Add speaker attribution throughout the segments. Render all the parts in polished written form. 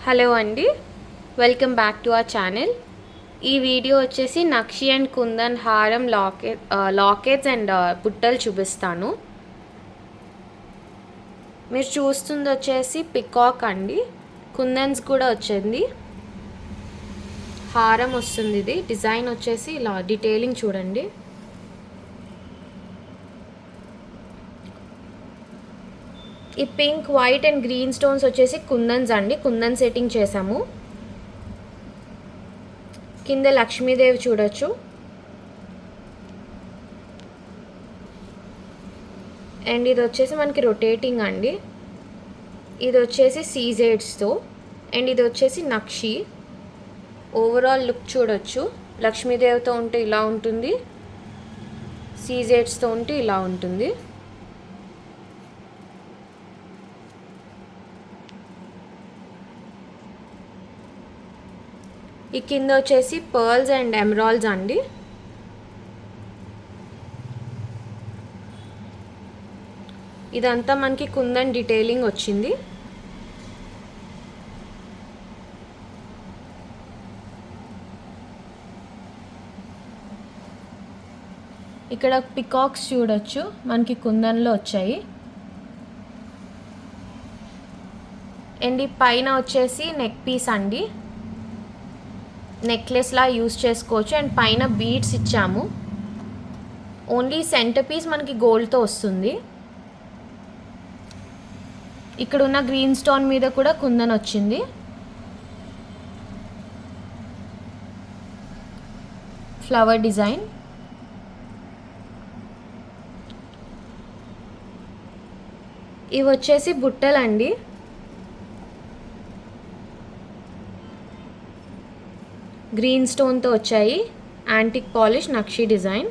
Speaker 1: Hello అండి, welcome back to our channel. ఈ video వచ్చేసి నక్షి అండ్ కుందన్ హారం లాకెట్స్ అండ్ బుట్టలు చూపిస్తాను. మీరు చూస్తుంది వచ్చేసి పికాక్ అండి. కుందన్స్ కూడా వచ్చింది, హారం వస్తుంది. ఇది డిజైన్ వచ్చేసి ఇలా డీటెయిలింగ్ చూడండి. ఈ pink, white and green stones వచ్చేసి కుందన్స్ అండి. కుందన్ సెట్టింగ్ చేసాము. కింద లక్ష్మీదేవి చూడొచ్చు. అండ్ ఇది వచ్చేసి మనకి రొటేటింగ్ అండి. ఇది వచ్చేసి సీజెడ్స్తో. అండ్ ఇది వచ్చేసి నక్షి. ఓవరాల్ లుక్ చూడొచ్చు. లక్ష్మీదేవితో ఉంటే ఇలా ఉంటుంది, సీజెడ్స్తో ఉంటే ఇలా ఉంటుంది. ఈ కింద వచ్చేసి పర్ల్స్ అండ్ ఎమరాల్డ్స్ అండి. ఇదంతా మనకి కుందన్ డీటెయిలింగ్ వచ్చింది. ఇక్కడ పికాక్స్ చూడొచ్చు, మనకి కుందన్లో వచ్చాయి. అండ్ ఈ పైన వచ్చేసి నెక్ పీస్ అండి. నెక్లెస్లా యూస్ చేసుకోవచ్చు. అండ్ పైన బీడ్స్ ఇచ్చాము. ఓన్లీ సెంటర్ పీస్ మనకి గోల్డ్తో వస్తుంది. ఇక్కడ ఉన్న గ్రీన్ స్టోన్ మీద కూడా కుందన్ వచ్చింది. Flower design. ఇవి వచ్చేసి బుట్టలండి. గ్రీన్ స్టోన్తో వచ్చాయి. యాంటిక్ పాలిష్ నక్షి డిజైన్.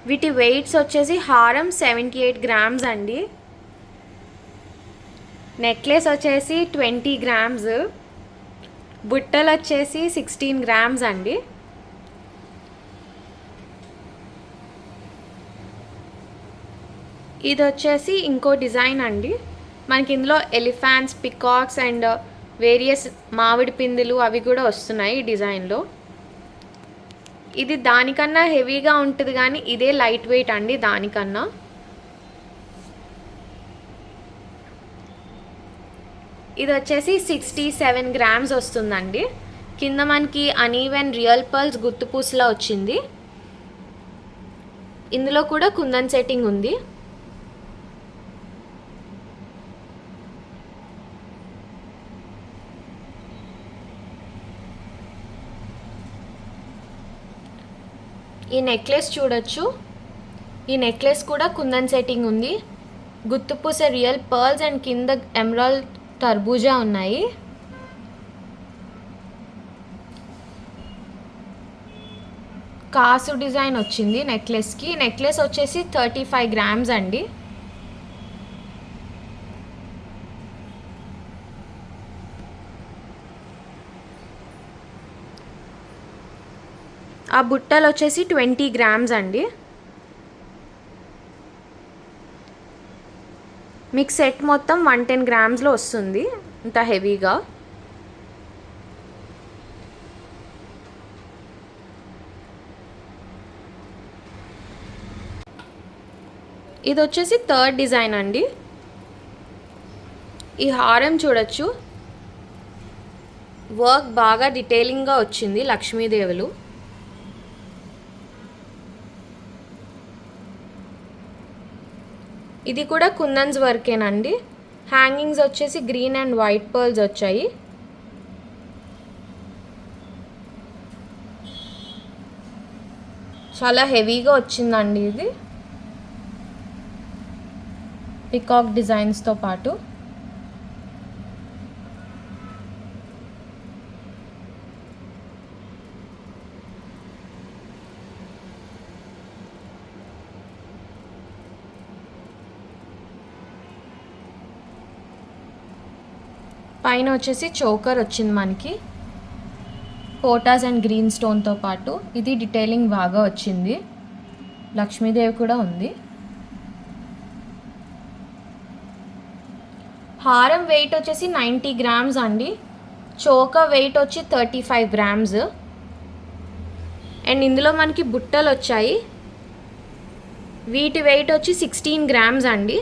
Speaker 1: వీటి వెయిట్స్ వచ్చేసి హారం 78 గ్రామ్స్ అండి. నెక్లెస్ వచ్చేసి 20 గ్రామ్స్. బుట్టలు వచ్చేసి 16 గ్రామ్స్ అండి. ఇది వచ్చేసి ఇంకో డిజైన్ అండి. మనకి ఇందులో ఎలిఫాంట్స్, పికాక్స్ అండ్ వేరియస్ మామిడి పిందులు అవి కూడా వస్తున్నాయి ఈ డిజైన్లో. ఇది దానికన్నా హెవీగా ఉంటుంది, కానీ ఇదే లైట్ వెయిట్ అండి దానికన్నా. ఇది వచ్చేసి 67 గ్రామ్స్ వస్తుందండి. కింద మనకి అనీవెన్ రియల్ పర్ల్స్ గుత్తుపూసలా వచ్చింది. ఇందులో కూడా కుందన్ సెట్టింగ్ ఉంది. ఈ నెక్లెస్ చూడొచ్చు. ఈ నెక్లెస్ కూడా కుందన్ సెట్టింగ్ ఉంది. గుత్తుపూస రియల్ పర్ల్స్ అండ్ కింద ఎమరాల్డ్ తర్బూజా ఉన్నాయి. కాసు డిజైన్ వచ్చింది నెక్లెస్కి. నెక్లెస్ వచ్చేసి 35 గ్రామ్స్ అండి. ఆ బుట్టలు వచ్చేసి 20 గ్రామ్స్ అండి. మీకు సెట్ మొత్తం 110 గ్రామ్స్లో వస్తుంది, ఇంత హెవీగా. ఇది వచ్చేసి థర్డ్ డిజైన్ అండి. ఈ హారం చూడొచ్చు. వర్క్ బాగా డీటెయిలింగ్గా వచ్చింది, లక్ష్మీదేవులు. ఇది కూడా కుందన్స్ వర్కేనండి. హ్యాంగింగ్స్ వచ్చేసి గ్రీన్ అండ్ వైట్ పర్ల్స్ వచ్చాయి. చాలా హెవీగా వచ్చిందండి ఇది, పికాక్ డిజైన్స్తో పాటు. పైన వచ్చేసి చోకర్ వచ్చింది మనకి, పోటాస్ అండ్ గ్రీన్ స్టోన్తో పాటు. ఇది డీటెయిలింగ్ బాగా వచ్చింది. లక్ష్మీదేవి కూడా ఉంది. హారం వెయిట్ వచ్చేసి 90 గ్రామ్స్ అండి. చోకా వెయిట్ వచ్చి 35 గ్రామ్స్. అండ్ ఇందులో మనకి బుట్టలు వచ్చాయి. వీటి వెయిట్ వచ్చి 16 గ్రామ్స్ అండి.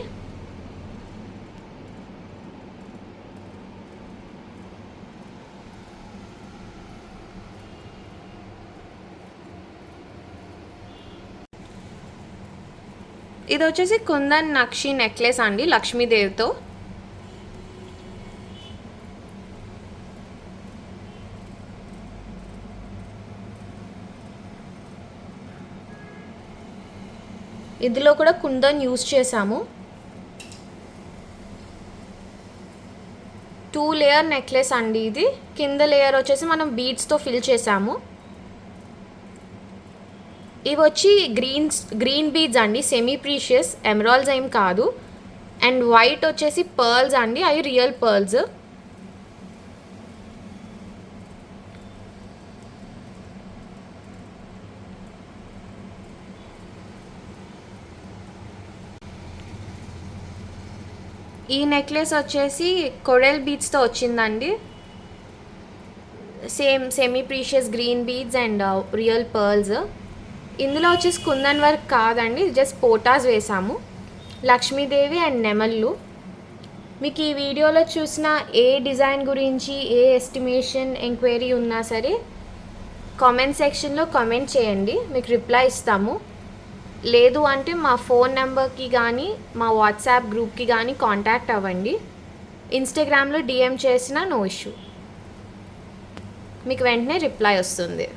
Speaker 1: ఇది వచ్చేసి కుందన్ నక్షి నెక్లెస్ అండి, లక్ష్మీదేవితో. ఇందులో కూడా కుందన్ యూజ్ చేసాము. 2 లేయర్ నెక్లెస్ అండి ఇది. కింద లేయర్ వచ్చేసి మనం బీడ్స్తో ఫిల్ చేసాము. ఇవి వచ్చి గ్రీన్ బీడ్స్ అండి, సెమీ ప్రీషియస్, ఎమరాల్డ్స్ ఏం కాదు. అండ్ వైట్ వచ్చేసి పర్ల్స్ అండి, అవి రియల్ పర్ల్స్. ఈ నెక్లెస్ వచ్చేసి కొడెల్ బీడ్స్తో వచ్చిందండి. Same semi precious green beads and real pearls. ఇందులో వచ్చేసి కుందన్ వర్క్ కాదండి, జస్ట్ పోటాస్ వేసాము, లక్ష్మీదేవి అండ్ నెమళ్ళు. మీకు ఈ వీడియోలో చూసిన ఏ డిజైన్ గురించి ఏ ఎస్టిమేషన్ ఎంక్వైరీ ఉన్నా సరే కామెంట్ సెక్షన్లో కామెంట్ చేయండి, మీకు రిప్లై ఇస్తాము. లేదు అంటే మా ఫోన్ నెంబర్కి కానీ మా వాట్సాప్ గ్రూప్కి కానీ కాంటాక్ట్ అవ్వండి. ఇన్స్టాగ్రామ్లో డిఎం చేసినా నో ఇష్యూ, మీకు వెంటనే రిప్లై వస్తుంది.